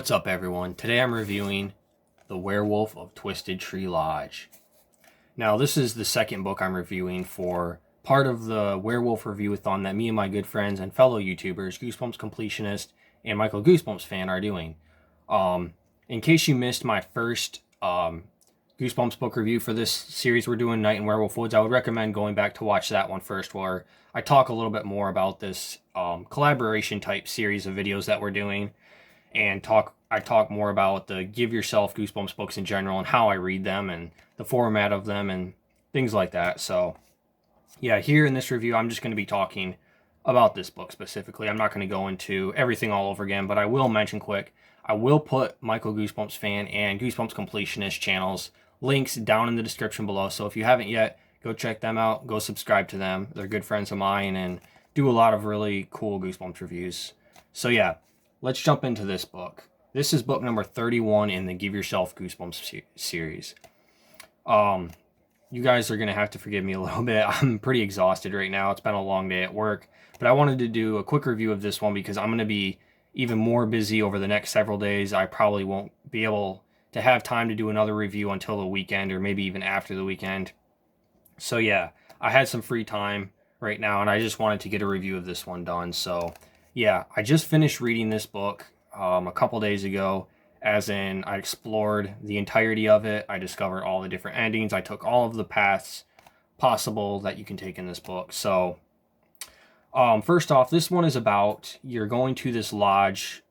What's up, everyone? Today I'm reviewing The Werewolf of Twisted Tree Lodge. Now, this is the second book I'm reviewing for part of the Werewolf review-a-thon that me and my good friends and fellow YouTubers, Goosebumps Completionist and Michael Goosebumps Fan, are doing. In case you missed my first Goosebumps book review for this series we're doing, Night in Werewolf Woods, I would recommend going back to watch that one first, where I talk a little bit more about this collaboration type series of videos that we're doing. And I talk more about the Give Yourself Goosebumps books in general and how I read them and the format of them and things like that. So yeah, here in this review, I'm just going to be talking about this book specifically. I'm not going to go into everything all over again, but I will mention quick, I will put Michael Goosebumps Fan and Goosebumps Completionist channels links down in the description below. So if you haven't yet, go check them out, go subscribe to them. They're good friends of mine and do a lot of really cool Goosebumps reviews. So yeah, let's jump into this book. This is book number 31 in the Give Yourself Goosebumps series. You guys are going to have to forgive me a little bit. I'm pretty exhausted right now. It's been a long day at work. But I wanted to do a quick review of this one because I'm going to be even more busy over the next several days. I probably won't be able to have time to do another review until the weekend or maybe even after the weekend. So yeah, I had some free time right now and I just wanted to get a review of this one done. So yeah, I just finished reading this book a couple days ago, as in I explored the entirety of it. I discovered all the different endings. I took all of the paths possible that you can take in this book. So first off, this one is about you're going to this lodge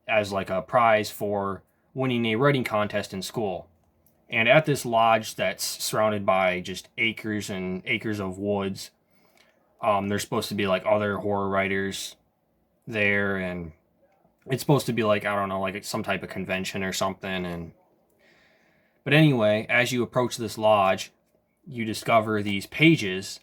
as like a prize for winning a writing contest in school. And at this lodge that's surrounded by just acres and acres of woods, there's supposed to be like other horror writers there, and it's supposed to be like, I don't know, like some type of convention or something. But anyway, as you approach this lodge, you discover these pages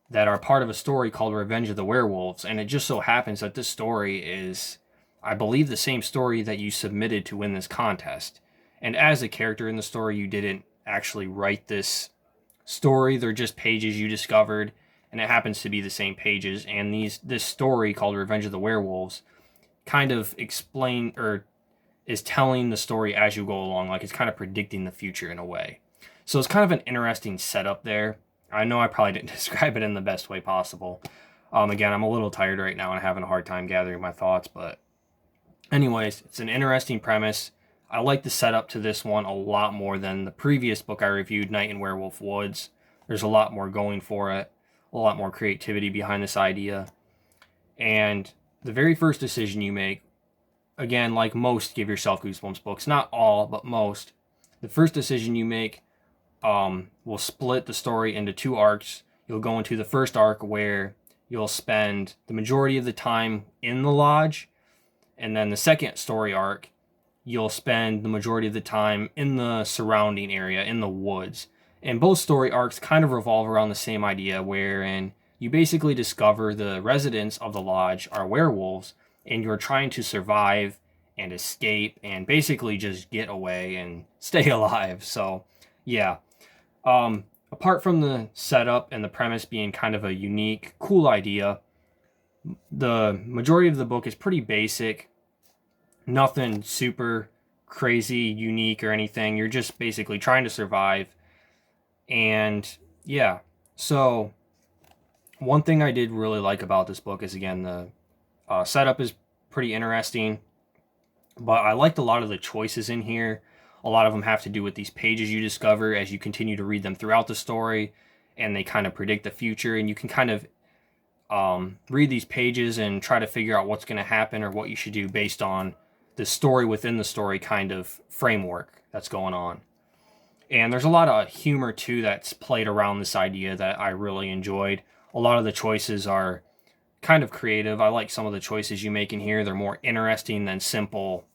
that are part of a story called Revenge of the Werewolves, and it just so happens that this story is, I believe, the same story that you submitted to win this contest. And as a character in the story, you didn't actually write this story. They're just pages you discovered, and it happens to be the same pages. And this story called Revenge of the Werewolves kind of explain or is telling the story as you go along, like it's kind of predicting the future in a way. So it's kind of an interesting setup there. I know I probably didn't describe it in the best way possible. Again, I'm a little tired right now and having a hard time gathering my thoughts, but anyways, it's an interesting premise. I like the setup to this one a lot more than the previous book I reviewed, Night in Werewolf Woods. There's a lot more going for it, a lot more creativity behind this idea. And the very first decision you make, again, like most Give Yourself Goosebumps books, not all, but most, the first decision you make will split the story into two arcs. You'll go into the first arc where you'll spend the majority of the time in the lodge, and then the second story arc, you'll spend the majority of the time in the surrounding area, in the woods. And both story arcs kind of revolve around the same idea, wherein you basically discover the residents of the lodge are werewolves, and you're trying to survive and escape and basically just get away and stay alive. So, yeah. Apart from the setup and the premise being kind of a unique, cool idea, the majority of the book is pretty basic. Nothing super crazy, unique, or anything. You're just basically trying to survive. And, yeah. So one thing I did really like about this book is, again, the setup is pretty interesting, but I liked a lot of the choices in here. A lot of them have to do with these pages you discover as you continue to read them throughout the story, and they kind of predict the future, and you can kind of read these pages and try to figure out what's going to happen or what you should do based on the story within the story kind of framework that's going on. And there's a lot of humor, too, that's played around this idea that I really enjoyed. A lot of the choices are kind of creative. I like some of the choices you make in here. They're more interesting than simple,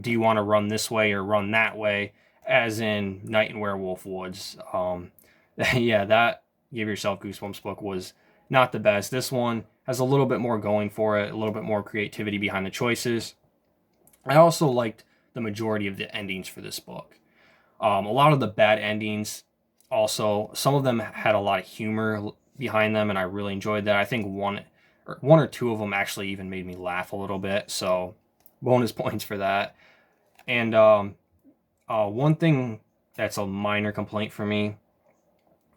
do you want to run this way or run that way, as in Night in Werewolf Woods. Yeah, that Give Yourself Goosebumps book was not the best. This one has a little bit more going for it, a little bit more creativity behind the choices. I also liked the majority of the endings for this book. A lot of the bad endings also, some of them had a lot of humor behind them, and I really enjoyed that. I think one or two of them actually even made me laugh a little bit, so bonus points for that. And one thing that's a minor complaint for me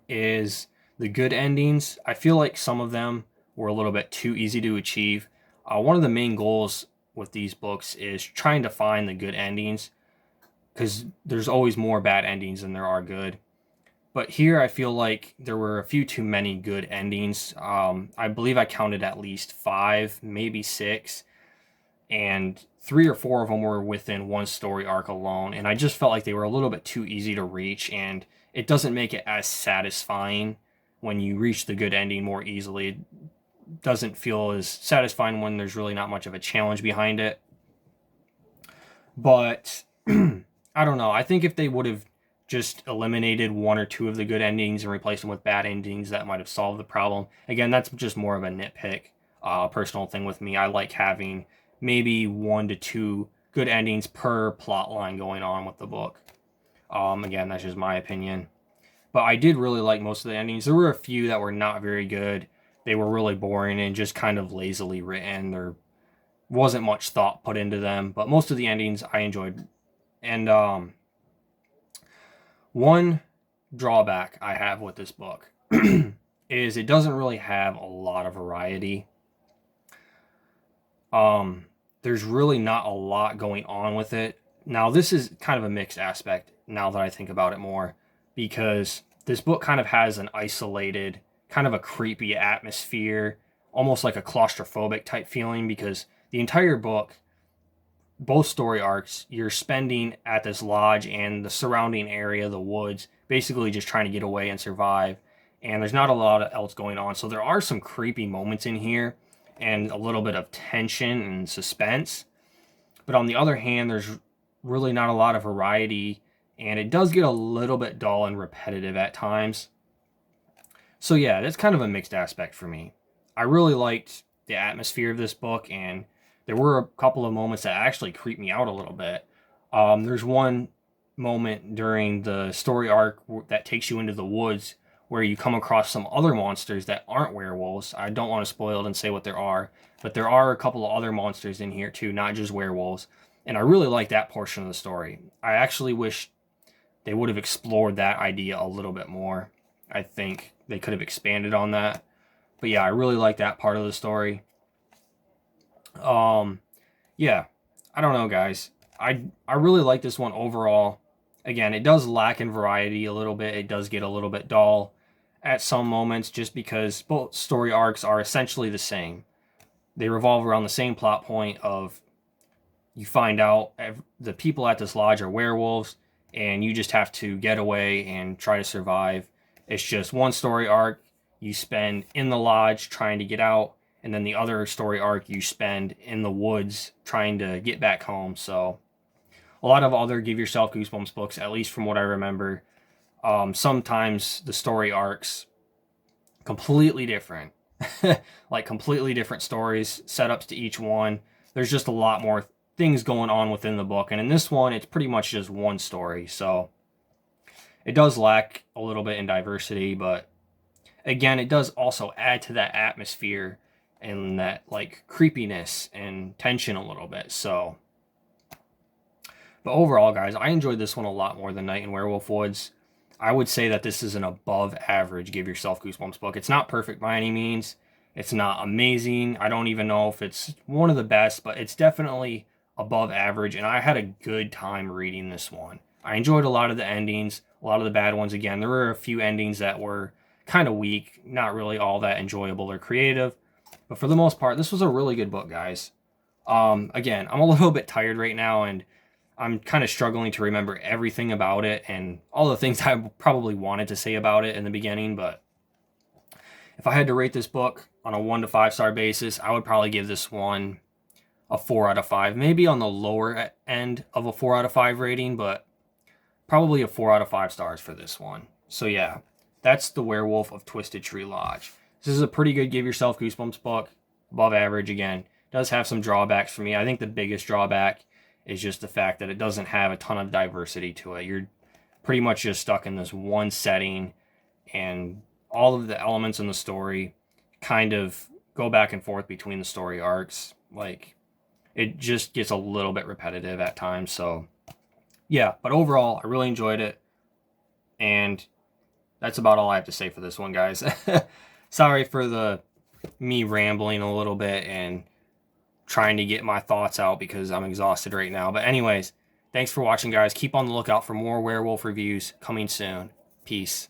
is the good endings. I feel like some of them were a little bit too easy to achieve. One of the main goals with these books is trying to find the good endings, because there's always more bad endings than there are good. But here I feel like there were a few too many good endings. I believe I counted at least 5, maybe 6, and 3 or 4 of them were within one story arc alone. And I just felt like they were a little bit too easy to reach, and it doesn't make it as satisfying when you reach the good ending more easily. It doesn't feel as satisfying when there's really not much of a challenge behind it. But I don't know. I think if they would have just eliminated 1 or 2 of the good endings and replaced them with bad endings, that might have solved the problem. Again, that's just more of a nitpick, personal thing with me. I like having maybe 1 to 2 good endings per plot line going on with the book. Again, that's just my opinion. But I did really like most of the endings. There were a few that were not very good. They were really boring and just kind of lazily written. There wasn't much thought put into them, but most of the endings I enjoyed. And one drawback I have with this book is it doesn't really have a lot of variety. There's really not a lot going on with it. Now, this is kind of a mixed aspect now that I think about it more, because this book kind of has an isolated, kind of a creepy atmosphere, almost like a claustrophobic type feeling, because the entire book, both story arcs, you're spending at this lodge and the surrounding area, the woods, basically just trying to get away and survive. And there's not a lot else going on. So there are some creepy moments in here and a little bit of tension and suspense. But on the other hand, there's really not a lot of variety, and it does get a little bit dull and repetitive at times. So yeah, that's kind of a mixed aspect for me. I really liked the atmosphere of this book, and there were a couple of moments that actually creeped me out a little bit. There's one moment during the story arc that takes you into the woods where you come across some other monsters that aren't werewolves. I don't want to spoil it and say what there are, but there are a couple of other monsters in here too, not just werewolves. And I really like that portion of the story. I actually wish they would have explored that idea a little bit more. I think they could have expanded on that. But yeah, I really like that part of the story. Yeah, I don't know, guys. I really like this one overall. Again, it does lack in variety a little bit. It does get a little bit dull at some moments, just because both story arcs are essentially the same. They revolve around the same plot point of you find out the people at this lodge are werewolves, and you just have to get away and try to survive. It's just one story arc you spend in the lodge trying to get out, and then the other story arc you spend in the woods trying to get back home. So a lot of other Give Yourself Goosebumps books, at least from what I remember, sometimes the story arcs completely different. Like completely different stories, setups to each one. There's just a lot more things going on within the book, and in this one it's pretty much just one story. So it does lack a little bit in diversity, but again, it does also add to that atmosphere and that like creepiness and tension a little bit. So, but overall, guys, I enjoyed this one a lot more than Night in Werewolf Woods. I would say that this is an above average Give Yourself Goosebumps book. It's not perfect by any means. It's not amazing. I don't even know if it's one of the best, but it's definitely above average, and I had a good time reading this one. I enjoyed a lot of the endings, a lot of the bad ones. Again, there were a few endings that were kind of weak, not really all that enjoyable or creative, but for the most part, this was a really good book, guys. Again, I'm a little bit tired right now, and I'm kind of struggling to remember everything about it and all the things I probably wanted to say about it in the beginning, but if I had to rate this book on a 1 to 5 star basis, I would probably give this one a 4 out of 5. Maybe on the lower end of a 4 out of 5 rating, but probably a 4 out of 5 stars for this one. So yeah, that's The Werewolf of Twisted Tree Lodge. This is a pretty good Give Yourself Goosebumps book, above average again. It does have some drawbacks for me. I think the biggest drawback is just the fact that it doesn't have a ton of diversity to it. You're pretty much just stuck in this one setting, and all of the elements in the story kind of go back and forth between the story arcs. Like, it just gets a little bit repetitive at times. So yeah, but overall, I really enjoyed it. And that's about all I have to say for this one, guys. Sorry for the me rambling a little bit and trying to get my thoughts out because I'm exhausted right now. But anyways, thanks for watching, guys. Keep on the lookout for more werewolf reviews coming soon. Peace.